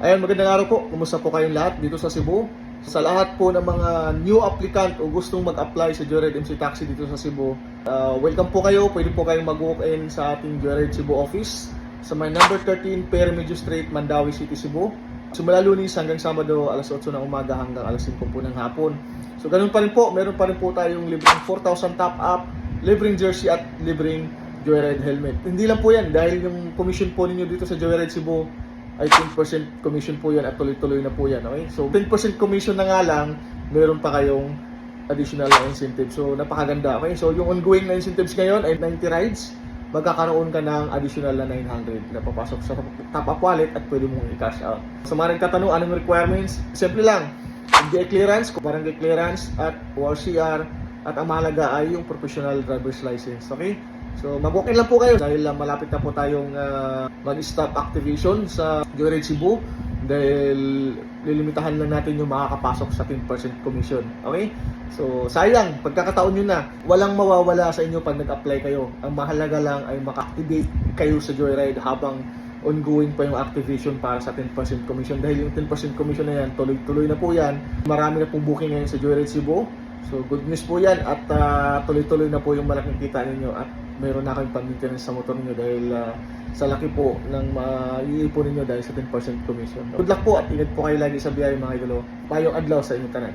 Ayan, magandang araw po. Kumusta po kayong lahat dito sa Cebu? Sa lahat po ng mga new applicant o gustong mag-apply sa Joyride MC Taxi dito sa Cebu, welcome po kayo. Pwede po kayong mag-walk-in sa ating Joyride Cebu office sa may number 13 Peremedio Street, Mandawi City, Cebu. Simula Lunes hanggang Sabado, alas 8 ng umaga hanggang alas 5 po ng hapon. So ganun pa rin po, meron pa rin po tayong libreng 4,000 top-up, libreng jersey at libreng Joyride helmet. Hindi lang po yan, dahil yung commission po ninyo dito sa Joyride Cebu ay 10% commission po yan at tuloy-tuloy na po yan. Okay? So 10% commission na nga lang, meron pa kayong additional na incentive. So napakaganda. Okay? So yung ongoing na incentives ngayon ay 90 rides. Magkakaroon ka ng additional na 900 na papasok sa top-up wallet at pwede mong i-cash out. Sa mga nagtatanong anong requirements, simple lang. NBI clearance, barangay clearance at ORCR, at ang mahalaga ay yung professional driver's license. Okay? So mag-walk-in lang po kayo dahil malapit na po tayong mag-stop activation sa Joyride Cebu dahil lilimitahan lang natin yung makakapasok sa 10% commission. Okay? So sayang, pagkakataon nyo na, walang mawawala sa inyo pag nag-apply kayo. Ang mahalaga lang ay maka-activate kayo sa Joyride habang ongoing pa yung activation para sa 10% commission. Dahil yung 10% commission na yan, tuloy-tuloy na po yan. Marami na pong booking ngayon sa Joyride Cebu. So good news po yan at tuloy-tuloy na po yung malaking kita ninyo at meron na kayong pang-maintenance sa motor ninyo dahil sa laki po ng maiipon ninyo dahil sa 10% commission. Good luck po at ingat po kayo lagi sa biyahe mga idolo. Payong adlaw sa inyong tanan.